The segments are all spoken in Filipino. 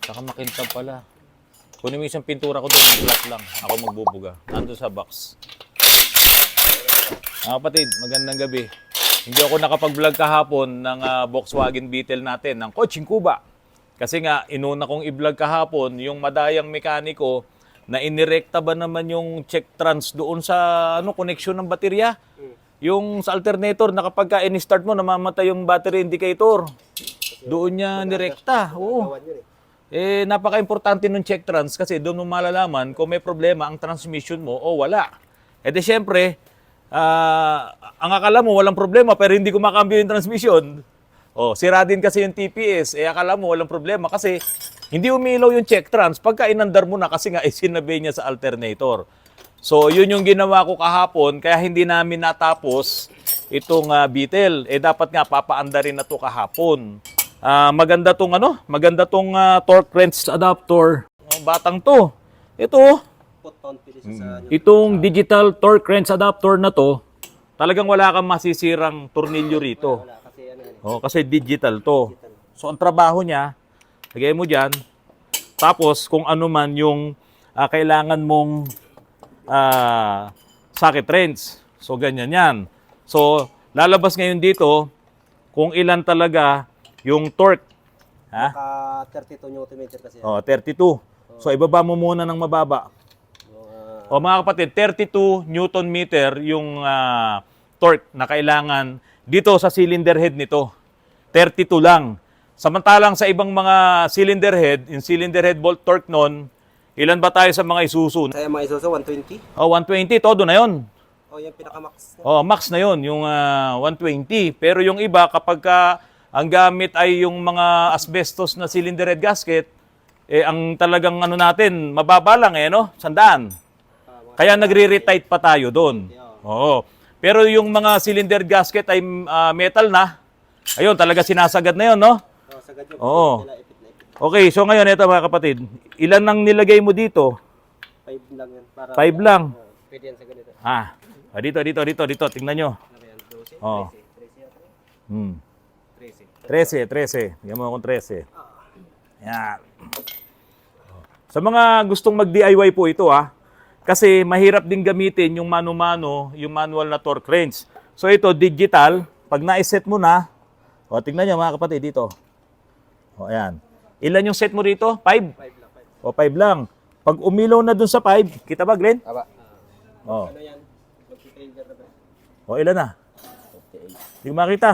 Saka makintab pala. Kunin mo isang pintura ko doon, flat lang. Ako magbubuga. Nandun sa box. Mga kapatid, magandang gabi. Hindi ako nakapag-vlog kahapon ng Volkswagen Beetle natin, ng Coaching Cuba. Kasi nga, inuna kong i-vlog kahapon yung madayang mekaniko na inirekta ba naman yung check trans doon sa connection ng baterya. Yung sa alternator na kapag in-start mo, namamatay yung battery indicator. Doon niya nirekta. Oo. Napaka-importante ng check trans kasi doon mo malalaman kung may problema ang transmission mo o wala. E di syempre, ang akala mo walang problema pero hindi kumakambyo yung transmission. Sira din kasi yung TPS. Akala mo walang problema kasi hindi umilaw yung check trans pagka inandar mo na kasi nga sinabi niya sa alternator. So, yun yung ginawa ko kahapon, kaya hindi namin natapos itong Beetle. Dapat nga papaandarin na to kahapon. Maganda tong torque wrench adapter. Batang to. Ito, itong digital torque wrench adapter na to, talagang wala kang masisirang tornilyo rito. Kasi digital to. So, ang trabaho niya, lagay mo dyan, tapos kung ano man yung kailangan mong socket wrench. So, ganyan yan. So, lalabas ngayon dito kung ilan talaga yung torque. Naka 32 Nm kasi. 32. So, ibaba mo muna ng mababa. Mga kapatid, 32 Newton meter yung torque na kailangan dito sa cylinder head nito. 32 lang. Samantalang sa ibang mga cylinder head, yung cylinder head bolt torque nun, ilan ba tayo sa mga Isuzu? Sa mga Isuzu, 120? 120, todo na yon. Yung pinaka-max. Max na yon, yung 120. Pero yung iba, kapag ang gamit ay yung mga asbestos na cylinder head gasket, ang talagang natin, mababa lang 100. Kaya nagre-retight pa tayo doon. Pero yung mga cylinder gasket ay metal na, ayun, talaga sinasagad na yon, no? Sagad yung Okay, so ngayon, ito mga kapatid, ilan nang nilagay mo dito? 5 lang yan. 5 lang. Pwede yan sa ganito. Dito, tingnan nyo. 12, 13. 13. Bigyan mo akong 13. Yan. Sa mga gustong mag-DIY po ito, kasi mahirap din gamitin yung mano-mano, yung manual na torque wrench. So ito, digital. Pag na-set mo na, tingnan nyo mga kapatid dito. Ayan. Ilan yung set mo rito? 5? 5 lang. 5 lang. Pag umilaw na dun sa 5, kita ba, Glenn? Aba. Ano yan? Mag-trigger na ba? Ilan na? 58. Hindi ko makita.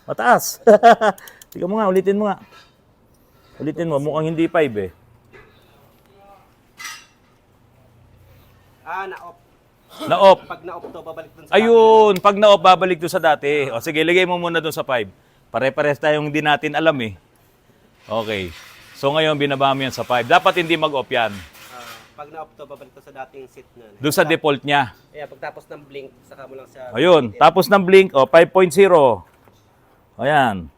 Mataas. Tingnan mo nga, ulitin mo nga. Ulitin mo, mukhang hindi 5 eh. Na-off. Na-off. Pag na-off to, babalik dun sa Ayun, pag na-off, babalik doon sa dati. Sige, lagay mo muna doon sa 5. Pare-pares tayong hindi natin alam eh. Okay. So ngayon, binaba mo yan sa 5. Dapat hindi mag-off yan. Pag na-off to, babalik to sa dating seat na. Doon sa default niya. Pagtapos ng blink, saka mo lang siya. Ayun, tapos ng blink, 5.0. Ayan.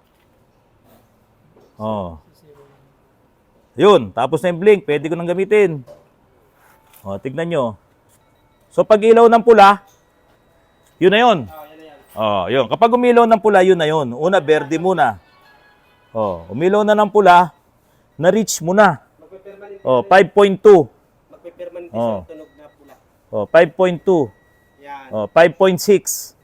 Yun, tapos na yung blink, pwede ko nang gamitin. Tignan nyo. So pag ilaw ng pula, yun na yun. Yun. Kapag umilaw ng pula, yun na yun. Una, verde muna. Umilaw na ng pula, na-reach mo na. 5.2. Magpe-permanente siya tunog na pula. 5.2. Yan. 5.6.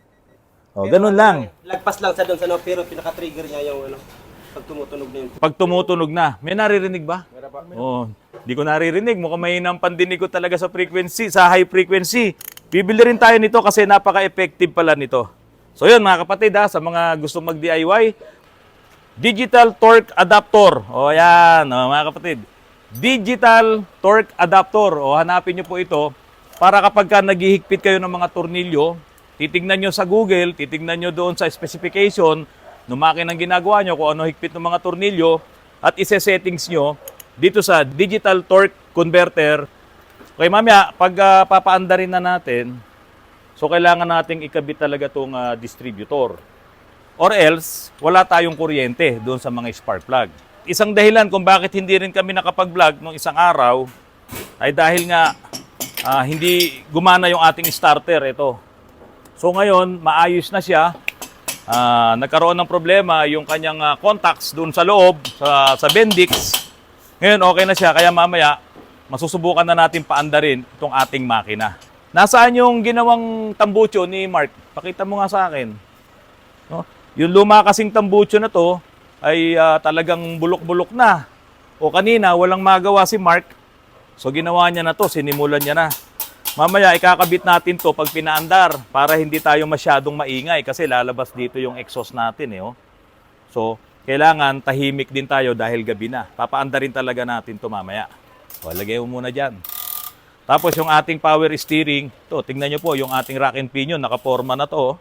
Ganun lang. Lagpas lang sa doon sa pero pinaka-trigger niya yung pag tumutunog na yun. Pag tumutunog na, may naririnig ba? Di ko naririnig. Mukhang mahinang pandinig ko talaga sa frequency, sa high frequency. Bibili rin tayo nito kasi napaka-effective pala nito. So yun mga kapatid sa mga gustong mag-DIY, digital torque adapter. Yan mga kapatid. Digital torque adapter. Hanapin nyo po ito para kapag naghihigpit kayo ng mga tornilyo, titignan nyo sa Google, titignan nyo doon sa specification ng makinang ginagawa nyo kung ano higpit ng mga tornilyo at ise-settings nyo dito sa digital torque converter. Okay, mamaya, pag papaandarin na natin, so kailangan nating ikabit talaga itong distributor. Or else, wala tayong kuryente doon sa mga spark plug. Isang dahilan kung bakit hindi rin kami nakapag-vlog nung isang araw ay dahil nga hindi gumana yung ating starter. Ito. So ngayon, maayos na siya. Nagkaroon ng problema yung kanyang contacts doon sa loob, sa Bendix. Ngayon, okay na siya. Kaya mamaya, masusubukan na natin paandarin itong ating makina. Nasaan yung ginawang tambucho ni Mark? Pakita mo nga sa akin. No? Yung luma kasing tambucho na to ay talagang bulok-bulok na. O kanina, walang magawa si Mark. So ginawa niya na to, sinimulan niya na. Mamaya, ikakabit natin to pag pinaandar para hindi tayo masyadong maingay kasi lalabas dito yung exhaust natin. Oh. So, kailangan tahimik din tayo dahil gabi na. Papaandarin talaga natin to mamaya. O, lagay mo muna dyan. Tapos yung ating power steering, to, tingnan nyo po yung ating rack and pinion, nakaporma na to.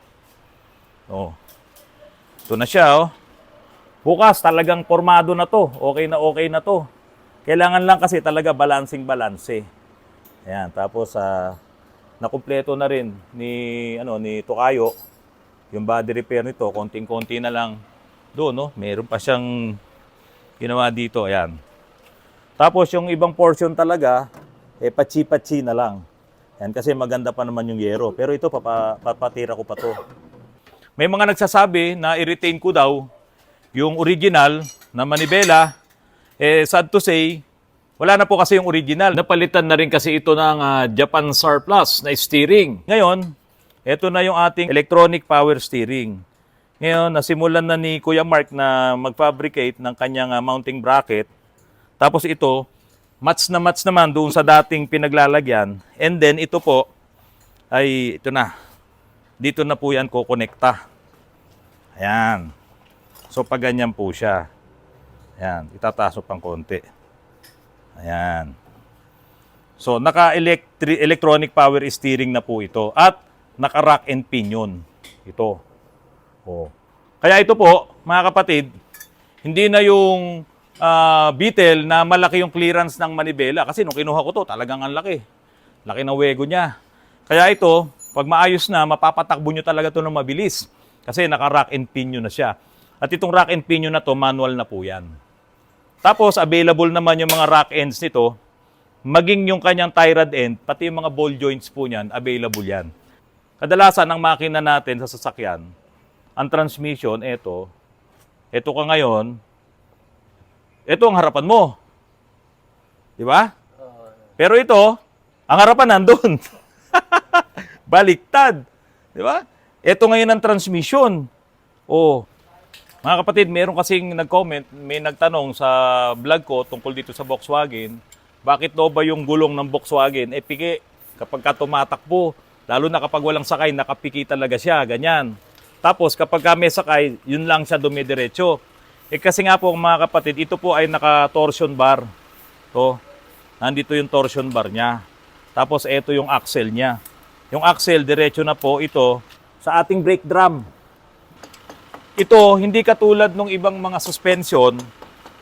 Oh. Ito na siya. Oh. Bukas, talagang formado na to. Okay na to. Kailangan lang kasi talaga balancing-balance. Ayan, tapos nakumpleto na rin ni Tokayo yung body repair nito, konting-konti na lang doon, no? Meron pa siyang ginawa dito, ayan. Tapos yung ibang portion talaga patsi-patsi na lang. Ayan, kasi maganda pa naman yung yero. Pero ito papatira ko pa to. May mga nagsasabi na i-retain ko daw yung original na manibela. Sad to say, wala na po kasi yung original. Napalitan na rin kasi ito ng Japan SAR Plus na steering. Ngayon, ito na yung ating electronic power steering. Ngayon, nasimulan na ni Kuya Mark na mag-fabricate ng kanyang mounting bracket. Tapos ito, match naman doon sa dating pinaglalagyan. And then ito po, ay ito na. Dito na po yan kukonekta. Ayan. So pag ganyan po siya. Ayan, itataas pang konti. Ayan. So, naka-electronic power steering na po ito. At naka-rack and pinion. Ito. Oh. Kaya ito po, mga kapatid, hindi na yung Beetle na malaki yung clearance ng manibela. Kasi nung kinuha ko to, talagang ang laki. Laki ng wego niya. Kaya ito, pag maayos na, mapapatakbo nyo talaga to ng mabilis. Kasi naka-rack and pinion na siya. At itong rack and pinion na to, manual na po yan. Tapos, available naman yung mga rack ends nito, maging yung kanyang tie rod end, pati yung mga ball joints po niyan, available yan. Kadalasan, ang makina natin sa sasakyan, ang transmission, ito ka ngayon, ito ang harapan mo. Di ba? Pero ito, ang harapan nandun. Baliktad. Di ba? Ito ngayon ang transmission. Oh, mga kapatid, meron kasing nag-comment, may nagtanong sa vlog ko tungkol dito sa Volkswagen, bakit daw ba yung gulong ng Volkswagen piki kapag ka tumatakbo, lalo na kapag walang sakay, nakapiki talaga siya, ganyan. Tapos kapag ka may sakay, yun lang siya dumidiretso. Kasi nga po mga kapatid, ito po ay naka-torsion bar. To, nandito yung torsion bar niya. Tapos ito yung axle niya. Yung axle, diretso na po ito sa ating brake drum. Ito, hindi katulad ng ibang mga suspension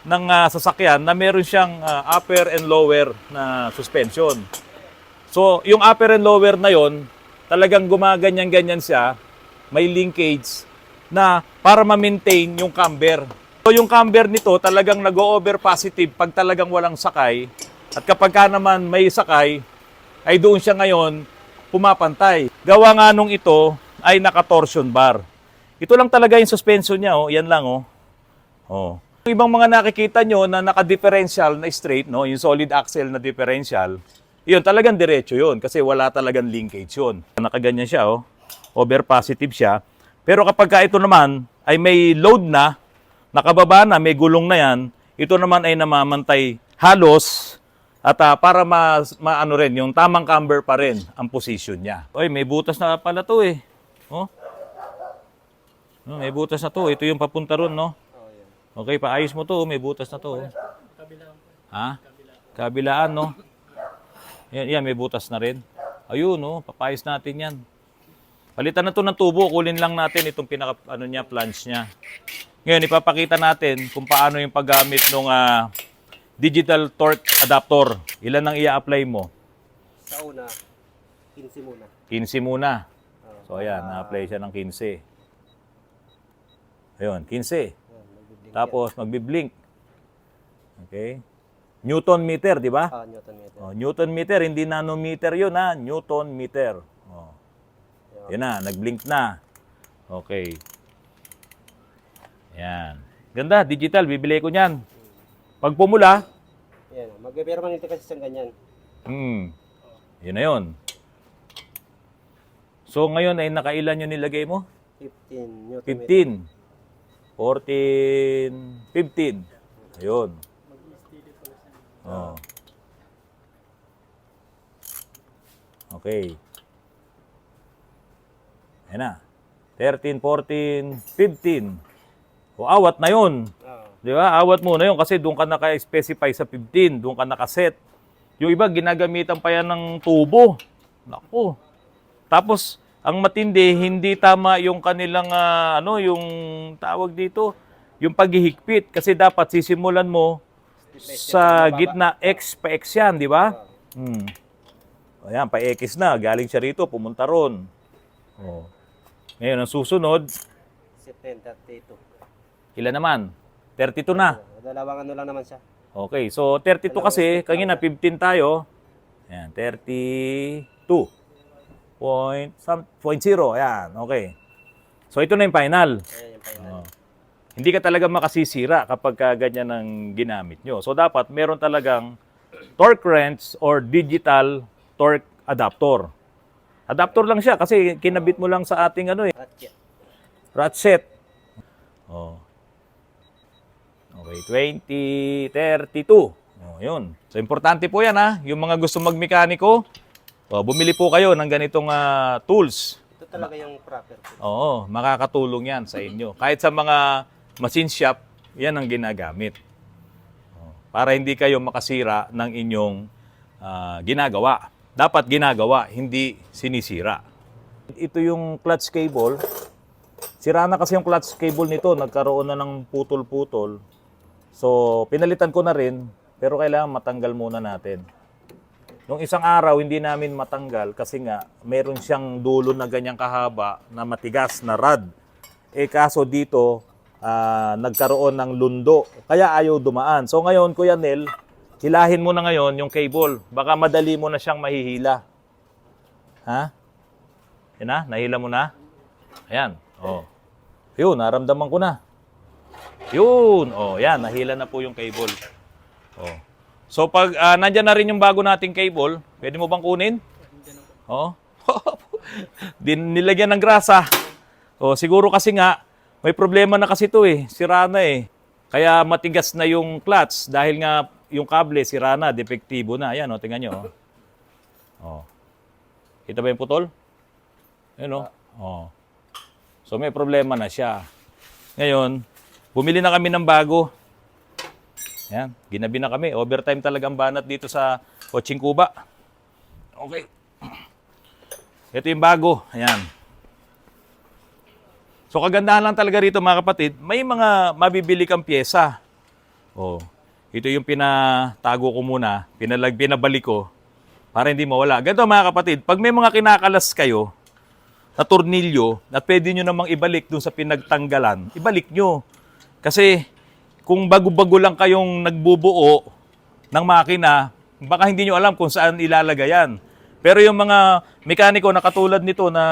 ng sasakyan na meron siyang upper and lower na suspension. So, yung upper and lower na yon, talagang gumaganyan-ganyan siya, may linkage na para ma-maintain yung camber. So, yung camber nito talagang nag-o-over positive pag talagang walang sakay. At kapag ka naman may sakay, ay doon siya ngayon pumapantay. Gawa nga nung ito ay naka-torsion bar. Ito lang talaga yung suspension niya, oh. Yan lang, oh. Oh. Yung ibang mga nakikita nyo na naka-differential na straight, no? Yung solid axle na differential, yun, talagang diretso yun kasi wala talagang linkage yun. Nakaganyan siya, oh. Over positive siya. Pero kapag ka ito naman ay may load na, nakababa na, may gulong na yan, ito naman ay namamantay halos at para maano rin, yung tamang camber pa rin ang position niya. Oy, may butas na pala to eh. Oh. No, may butas na to. Ito yung papunta ron, no? Okay, paayos mo to. May butas na to. Kabilaan. Ha? Kabilaan, no? Yan, may butas na rin. Ayun, no? Papayos natin yan. Palitan na to ng tubo. Kulin lang natin itong flange niya. Ngayon, ipapakita natin kung paano yung paggamit ng digital torque adapter. Ilan ang i-apply mo? Sa una, 15 muna. 15 muna. So, ayan. Na-apply siya ng 15. Ayun, 15. Tapos, magbiblink. Okay? Newton meter, di ba? Newton meter. Oh, Newton meter, hindi nanometer yun, ha? Newton meter. Oh. Yan na, nag-blink na. Okay. Yan. Ganda, digital. Bibili ko niyan. Pag pumula, Yan. Mag-permanent kasi sa ganyan. Yun na yun. So ngayon ay nakailan yung nilagay mo? 15 Newton 15. meter. 14, 15. Ayun. Oh. Okay. Ayan na. 13, 14, 15. O awat na yun. Oo. Di ba? Awat mo na yun kasi doon ka naka-specify sa 15. Doon ka nakaset. Yung iba, ginagamitan pa yan ng tubo. Naku. Tapos, ang matindi, hindi tama yung kanilang, yung tawag dito, yung paghihigpit. Kasi dapat sisimulan mo sa gitna, X pa X yan, di ba? Ayan, pa X na. Galing siya rito, pumunta ron. Oh. Ngayon, ang susunod, 32. ilan naman? 32 na. Dalawang ano lang naman siya. Okay, so 32 kasi, kanina 15 tayo. Ayan, 32. Point zero. Ayan, okay. So ito na yung final. Ayan yung final. Oh. Hindi ka talaga makasisira kapag ganyan ang ginamit nyo. So dapat meron talagang torque wrench or digital torque adapter. Adapter lang siya kasi kinabit mo lang sa ating Ratchet. ratchet. Oh. Okay, 20, 32. Oh, yun. So, importante po yan, ha. Yung mga gusto magmekaniko, bumili po kayo ng ganitong tools. Ito talaga yung proper. Oo, makakatulong yan sa inyo. Kahit sa mga machine shop, yan ang ginagamit. Para hindi kayo makasira ng inyong ginagawa. Dapat ginagawa, hindi sinisira. Ito yung clutch cable. Sira na kasi yung clutch cable nito. Nagkaroon na ng putol-putol. So, pinalitan ko na rin, pero kailangan matanggal muna natin. Nung isang araw, hindi namin matanggal kasi nga, meron siyang dulo na ganyang kahaba na matigas na rod. Kaso dito, nagkaroon ng lundo. Kaya ayaw dumaan. So ngayon, Kuya Nel, hilahin mo na ngayon yung cable. Baka madali mo na siyang mahihila. Ha? Yan na? Nahila mo na? Ayan. Oh. Yun, naramdaman ko na. Yun. Oh, yan. Nahila na po yung cable. Oh. So pag nandyan na rin yung bago nating cable, pwede mo bang kunin? Oh. Nilagyan ng grasa. Oh, siguro kasi nga may problema na kasi ito sira na Kaya matigas na yung clutch dahil nga yung kable sira na, depektibo na. Ayan, tingnan nyo. Oh. Kita ba yung putol? Ayan, oh. So may problema na siya. Ngayon, bumili na kami ng bago. Ayan, ginabi na kami. Overtime talaga ang banat dito sa Coaching Cuba. Okay. Ito yung bago. Ayan. So kagandahan lang talaga rito mga kapatid, may mga mabibili kang pyesa. Oh, ito yung pinatago ko muna, pinabalik ko para hindi mawala. Ganito mga kapatid, pag may mga kinakalas kayo na tornilyo at pwede nyo namang ibalik dun sa pinagtanggalan, ibalik nyo. Kasi kung bago-bago lang kayong nagbubuo ng makina, baka hindi nyo alam kung saan ilalagay yan. Pero yung mga mekaniko na katulad nito na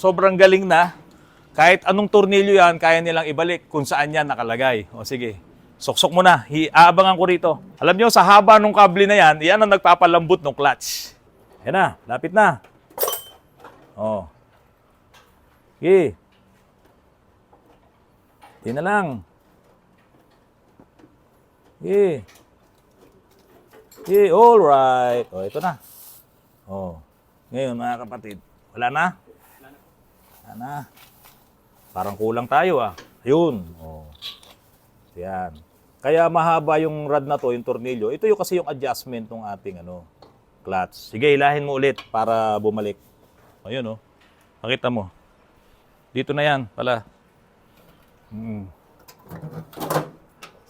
sobrang galing na, kahit anong tornilyo yan, kaya nilang ibalik kung saan yan nakalagay. O sige, soksok mo na. Aabangan ko rito. Alam nyo, sa haba ng kable na yan, yan ang nagpapalambot ng clutch. Yan na, lapit na. O. Sige. Hindi na lang. Sige. Sige, alright. O, ito na. O. Ngayon, mga kapatid, wala na? Wala na. Parang kulang tayo Ayun. Oh. Yan. Kaya mahaba yung rod na to, yung tornilyo. Ito yung kasi yung adjustment ng ating clutch. Sige, hilahin mo ulit para bumalik. Ayun Pakita mo. Dito na yan pala.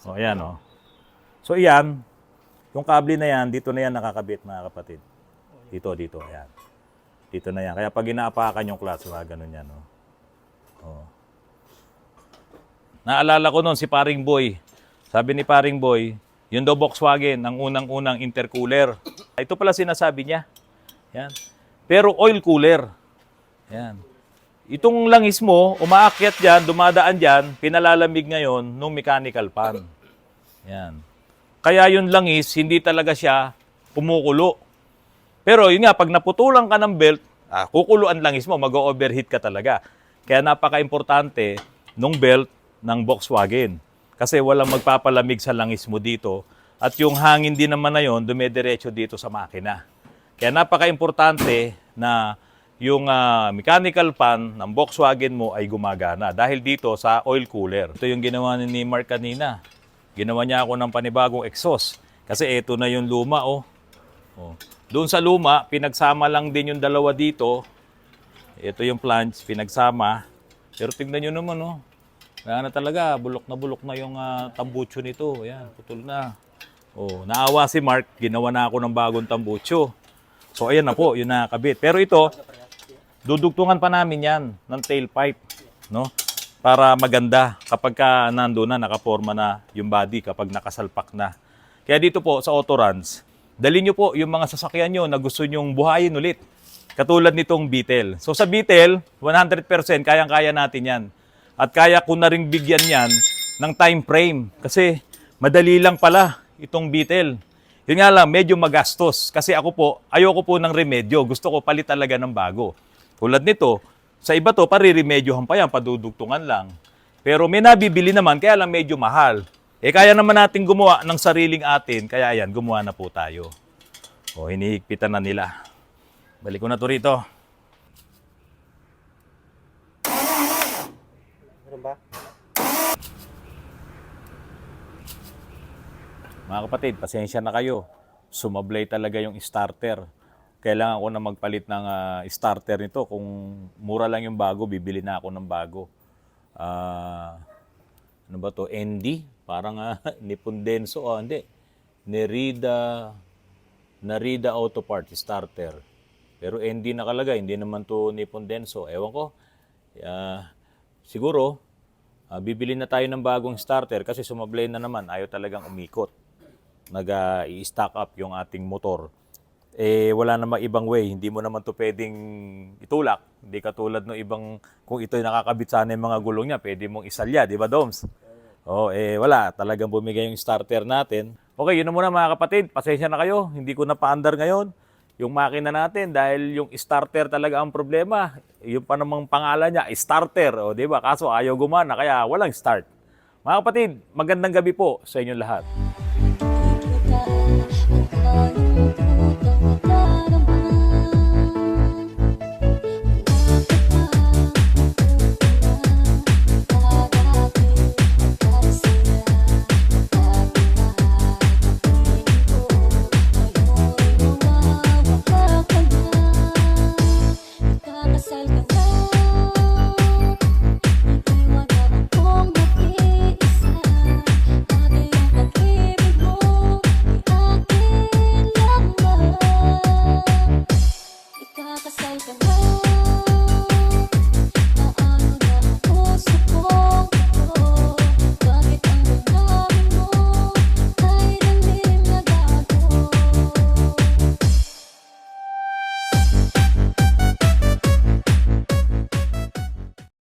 So ayan So yan, yung kable na yan, dito na yan nakakabit mga kapatid. Dito, ayan. Dito na yan. Kaya pag inaapakan yung clutch, ganun yan Naalala ko noon si Paring Boy. Sabi ni Paring Boy, yun daw Volkswagen, ang unang-unang intercooler. Ito pala sinasabi niya. Yan. Pero oil cooler. Yan. Itong langis mo, umaakyat dyan, dumadaan dyan, pinalalamig ngayon nung mechanical pan. Yan. Kaya yung langis, hindi talaga siya kumukulo. Pero yun nga, pag naputulan ka ng belt, kukuluan langis mo, mag-overheat ka talaga. Kaya napaka-importante nung belt ng Volkswagen. Kasi walang magpapalamig sa langis mo dito. At yung hangin din naman na yun, dumediretso dito sa makina. Kaya napaka-importante na yung mechanical pan ng Volkswagen mo ay gumagana. Dahil dito sa oil cooler. Ito yung ginawa ni Mark kanina. Ginawa niya ako ng panibagong exhaust. Kasi ito na yung luma, oh. Doon sa luma, pinagsama lang din yung dalawa dito. Ito yung flange, pinagsama. Pero tignan nyo naman, oh. Kaya na talaga, bulok na yung tambucho nito. Ayan, putol na. Oh, naawa si Mark, ginawa na ako ng bagong tambucho. So, ayan na po, yun nakakabit. Pero ito, dudugtungan pa namin yan ng tailpipe, no? Para maganda kapag ka nando na, nakaporma na yung body, kapag nakasalpak na. Kaya dito po sa Autoruns, dalhin nyo po yung mga sasakyan nyo na gusto nyong buhayin ulit. Katulad nitong Beetle. So sa Beetle, 100% kayang-kaya natin yan. At kaya ko na rin bigyan yan ng time frame. Kasi madali lang pala itong Beetle. Yun nga lang, medyo magastos. Kasi ako po, ayoko po ng remedyo. Gusto ko palit talaga ng bago. Tulad nito, sa iba to, pariremedyohan pa yan, padudugtungan lang. Pero may nabibili naman, kaya lang medyo mahal. Kaya naman natin gumawa ng sariling atin, kaya ayan, gumawa na po tayo. Hinihigpitan na nila. Balik ko na to rito. Ano ba? Mga kapatid, pasensya na kayo. Sumablay talaga yung starter. Kailangan ko na magpalit ng starter nito. Kung mura lang yung bago, bibili na ako ng bago. Ano ba to? ND? Parang Nippon Denso. Hindi. Narida Auto Parts starter. Pero ND nakalagay. Hindi naman to Nippon Denso. Ewan ko. Siguro, bibili na tayo ng bagong starter kasi sumablay na naman. Ayaw talagang umikot. Nag-i-stack up yung ating motor. Wala namang ibang way. Hindi mo naman to pwedeng itulak. Hindi katulad ng ibang, kung ito'y nakakabit sana yung mga gulong niya, pwede mong isalya, di ba, Doms? Wala. Talagang bumigay yung starter natin. Okay, yun na muna mga kapatid. Pasensya na kayo. Hindi ko na paandar ngayon yung makina natin dahil yung starter talaga ang problema. Yung pa namang pangalan niya, starter. Di ba? Kaso ayaw gumana, kaya walang start. Mga kapatid, magandang gabi po sa inyong lahat.